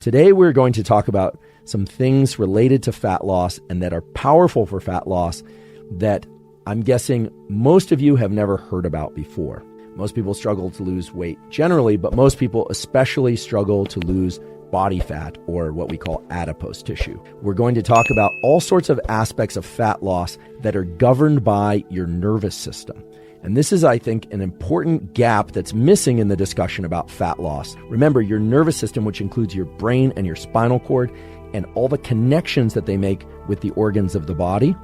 Today, we're going to talk about some things related to fat loss and that are powerful for fat loss that I'm guessing most of you have never heard about before. Most people struggle to lose weight generally, but most people especially struggle to lose body fat, or what we call adipose tissue. We're going to talk about all sorts of aspects of fat loss that are governed by your nervous system. And this is, I think, an important gap that's missing in the discussion about fat loss. Remember, your nervous system, which includes your brain and your spinal cord and all the connections that they make with the organs of the body,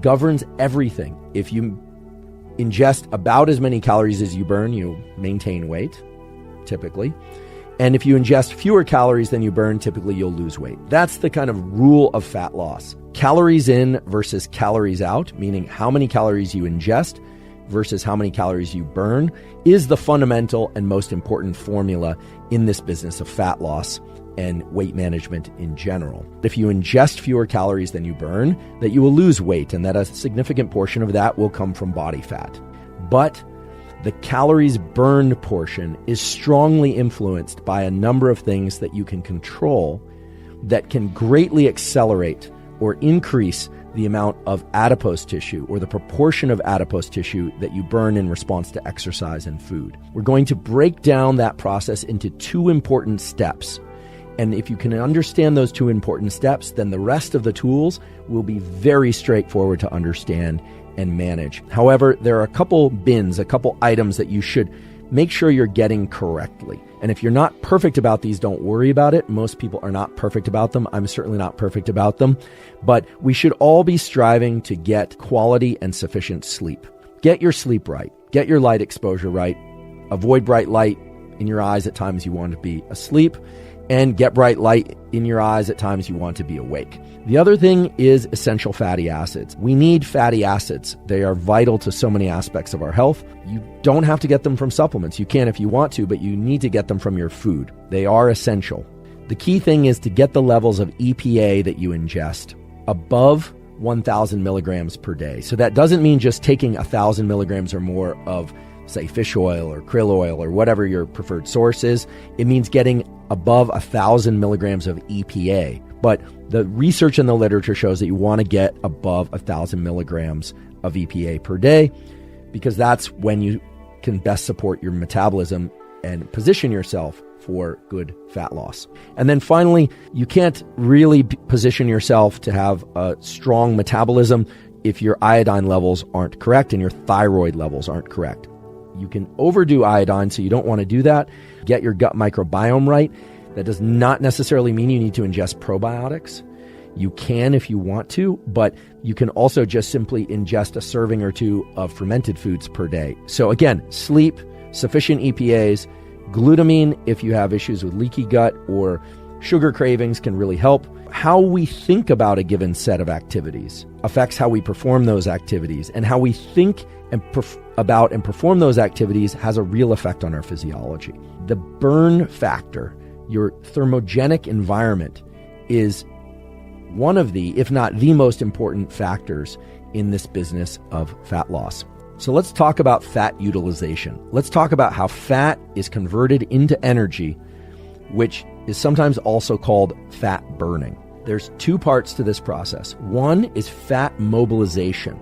governs everything. If you ingest about as many calories as you burn, you maintain weight, typically. And if you ingest fewer calories than you burn, typically you'll lose weight. That's the kind of rule of fat loss. Calories in versus calories out, meaning how many calories you ingest versus how many calories you burn, is the fundamental and most important formula in this business of fat loss and weight management in general. If you ingest fewer calories than you burn, that you will lose weight, and that a significant portion of that will come from body fat. But the calories burned portion is strongly influenced by a number of things that you can control that can greatly accelerate or increase the amount of adipose tissue, or the proportion of adipose tissue that you burn in response to exercise and food. We're going to break down that process into two important steps. And if you can understand those two important steps, then the rest of the tools will be very straightforward to understand and manage. However, there are a couple items that you should make sure you're getting correctly. And if you're not perfect about these, don't worry about it. Most people are not perfect about them. I'm certainly not perfect about them. But we should all be striving to get quality and sufficient sleep. Get your sleep right. Get your light exposure right. Avoid bright light in your eyes at times you want to be asleep, and get bright light in your eyes at times you want to be awake. The other thing is essential fatty acids. We need fatty acids. They are vital to so many aspects of our health. You don't have to get them from supplements. You can if you want to, but you need to get them from your food. They are essential. The key thing is to get the levels of EPA that you ingest above 1,000 milligrams per day. So that doesn't mean just taking 1,000 milligrams or more of, say, fish oil or krill oil or whatever your preferred source is. It means getting above 1,000 milligrams of EPA. But the research in the literature shows that you want to get above 1,000 milligrams of EPA per day, because that's when you can best support your metabolism and position yourself for good fat loss. And then finally, you can't really position yourself to have a strong metabolism if your iodine levels aren't correct and your thyroid levels aren't correct. You can overdo iodine, so you don't want to do that. Get your gut microbiome right. That does not necessarily mean you need to ingest probiotics. You can if you want to, but you can also just simply ingest a serving or two of fermented foods per day. So again, sleep, sufficient EPAs, glutamine if you have issues with leaky gut or sugar cravings can really help. How we think about a given set of activities affects how we perform those activities, and how we think and about and perform those activities has a real effect on our physiology. The burn factor, your thermogenic environment, is one of the, if not the most important factors in this business of fat loss. So let's talk about fat utilization. Let's talk about how fat is converted into energy, which is sometimes also called fat burning. There's two parts to this process. One is fat mobilization,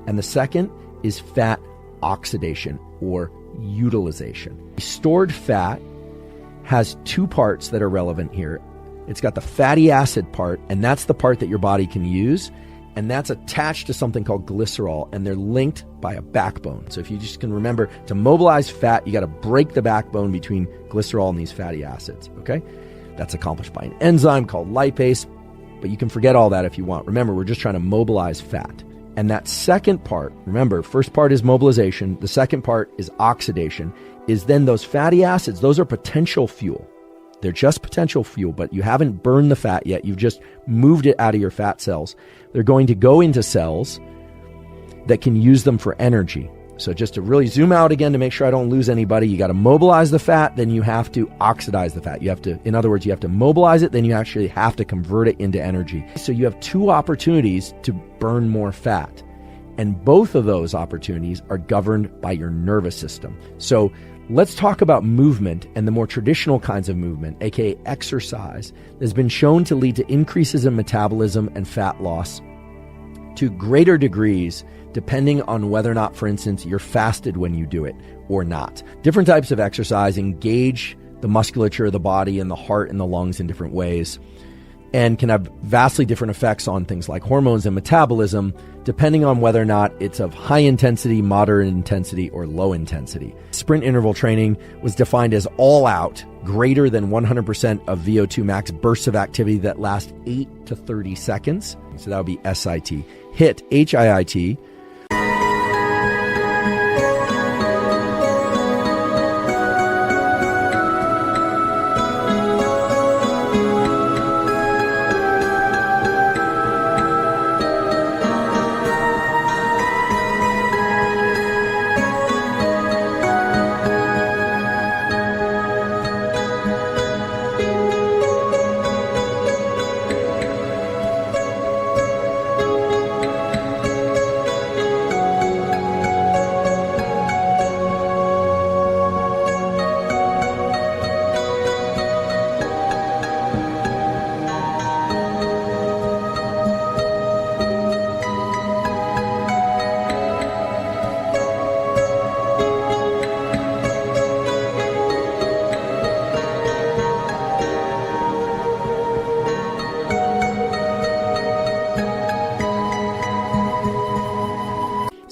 and the second is fat oxidation or utilization. Stored fat has two parts that are relevant here. It's got the fatty acid part, and that's the part that your body can use, and that's attached to something called glycerol, and they're linked by a backbone. So if you just can remember, to mobilize fat, you got to break the backbone between glycerol and these fatty acids, okay? That's accomplished by an enzyme called lipase, but you can forget all that if you want. Remember, we're just trying to mobilize fat. And that second part, remember, first part is mobilization, the second part is oxidation, is then those fatty acids, those are potential fuel. They're just potential fuel, but you haven't burned the fat yet. You've just moved it out of your fat cells. They're going to go into cells that can use them for energy. So just to really zoom out again to make sure I don't lose anybody, you got to mobilize the fat, then you have to oxidize the fat. You have to, in other words, you have to mobilize it, then you actually have to convert it into energy. So you have two opportunities to burn more fat. And both of those opportunities are governed by your nervous system. So Let's talk about movement and the more traditional kinds of movement, aka exercise, that has been shown to lead to increases in metabolism and fat loss to greater degrees depending on whether or not, for instance, you're fasted when you do it or not. Different types of exercise engage the musculature of the body and the heart and the lungs in different ways, and can have vastly different effects on things like hormones and metabolism, depending on whether or not it's of high intensity, moderate intensity, or low intensity. Sprint interval training was defined as all out, greater than 100% of VO2 max bursts of activity that last 8 to 30 seconds. So that would be SIT. HIIT, HIIT,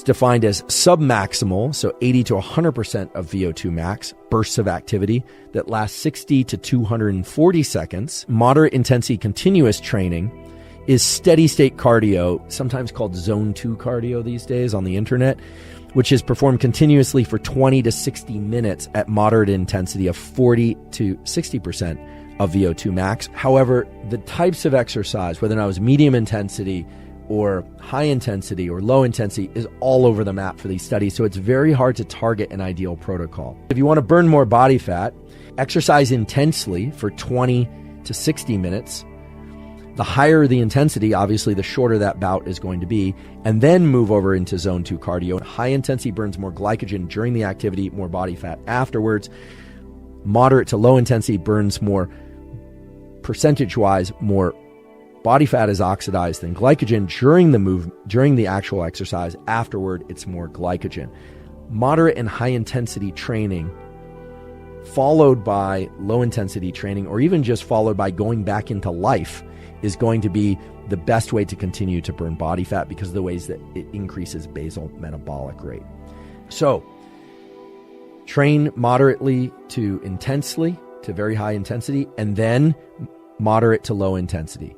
defined as submaximal, so 80 to 100% of VO2 max, bursts of activity that last 60 to 240 seconds. Moderate intensity continuous training is steady state cardio, sometimes called zone 2 cardio these days on the internet, which is performed continuously for 20 to 60 minutes at moderate intensity of 40 to 60% of VO2 max. However, the types of exercise, whether or not it was medium intensity or high intensity or low intensity, is all over the map for these studies. So it's very hard to target an ideal protocol. If you want to burn more body fat, exercise intensely for 20 to 60 minutes. The higher the intensity, obviously, the shorter that bout is going to be, and then move over into zone 2 cardio. High intensity burns more glycogen during the activity, more body fat afterwards. Moderate to low intensity burns more, percentage-wise, more body fat is oxidized than glycogen during the actual exercise. Afterward, it's more glycogen. Moderate and high intensity training followed by low intensity training, or even just followed by going back into life, is going to be the best way to continue to burn body fat because of the ways that it increases basal metabolic rate. So train moderately to intensely, to very high intensity, and then moderate to low intensity.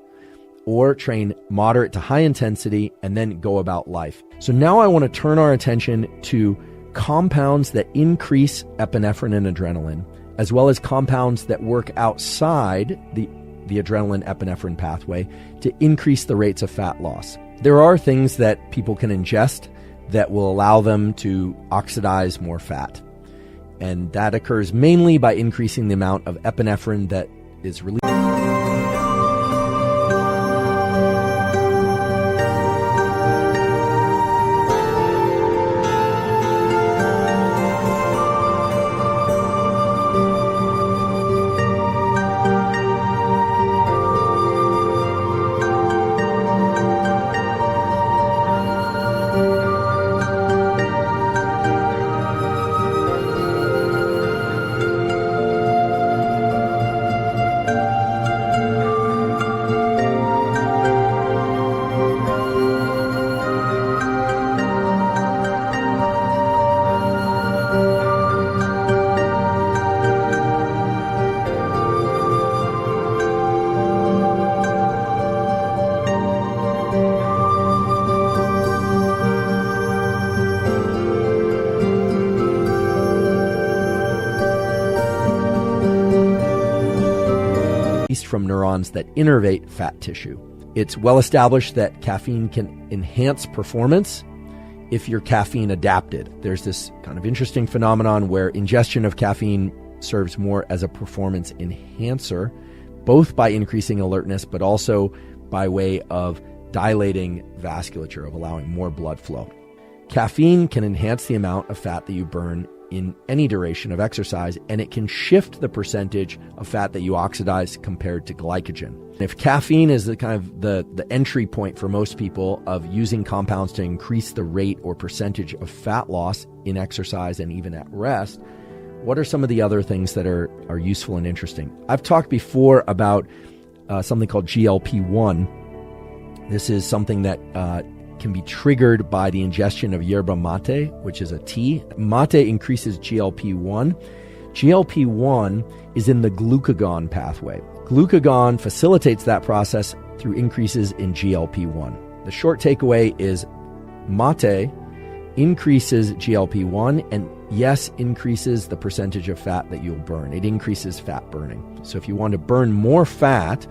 Or train moderate to high intensity and then go about life. So now I want to turn our attention to compounds that increase epinephrine and adrenaline, as well as compounds that work outside the adrenaline epinephrine pathway to increase the rates of fat loss. There are things that people can ingest that will allow them to oxidize more fat. And that occurs mainly by increasing the amount of epinephrine that is released. From neurons that innervate fat tissue. It's well established that caffeine can enhance performance if you're caffeine adapted. There's this kind of interesting phenomenon where ingestion of caffeine serves more as a performance enhancer, both by increasing alertness, but also by way of dilating vasculature, of allowing more blood flow. Caffeine can enhance the amount of fat that you burn in any duration of exercise, and it can shift the percentage of fat that you oxidize compared to glycogen. If caffeine is the kind of the entry point for most people of using compounds to increase the rate or percentage of fat loss in exercise and even at rest, what are some of the other things that are useful and interesting? I've talked before about something called GLP-1. This is something that can be triggered by the ingestion of yerba mate, which is a tea. Mate increases GLP-1. GLP-1 is in the glucagon pathway. Glucagon facilitates that process through increases in GLP-1. The short takeaway is mate increases GLP-1 and yes, increases the percentage of fat that you'll burn. It increases fat burning. So if you want to burn more fat,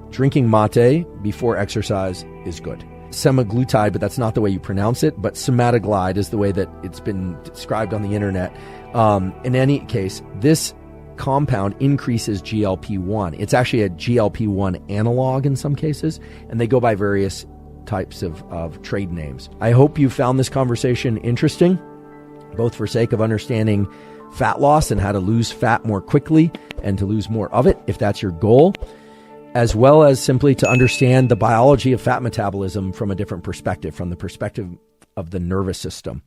drinking mate before exercise is good. Semaglutide, but that's not the way you pronounce it, but semaglutide is the way that it's been described on the internet. In any case, this compound increases GLP-1. It's actually a GLP-1 analog in some cases, and they go by various types of trade names. I hope you found this conversation interesting, both for sake of understanding fat loss and how to lose fat more quickly and to lose more of it, if that's your goal, as well as simply to understand the biology of fat metabolism from a different perspective, from the perspective of the nervous system.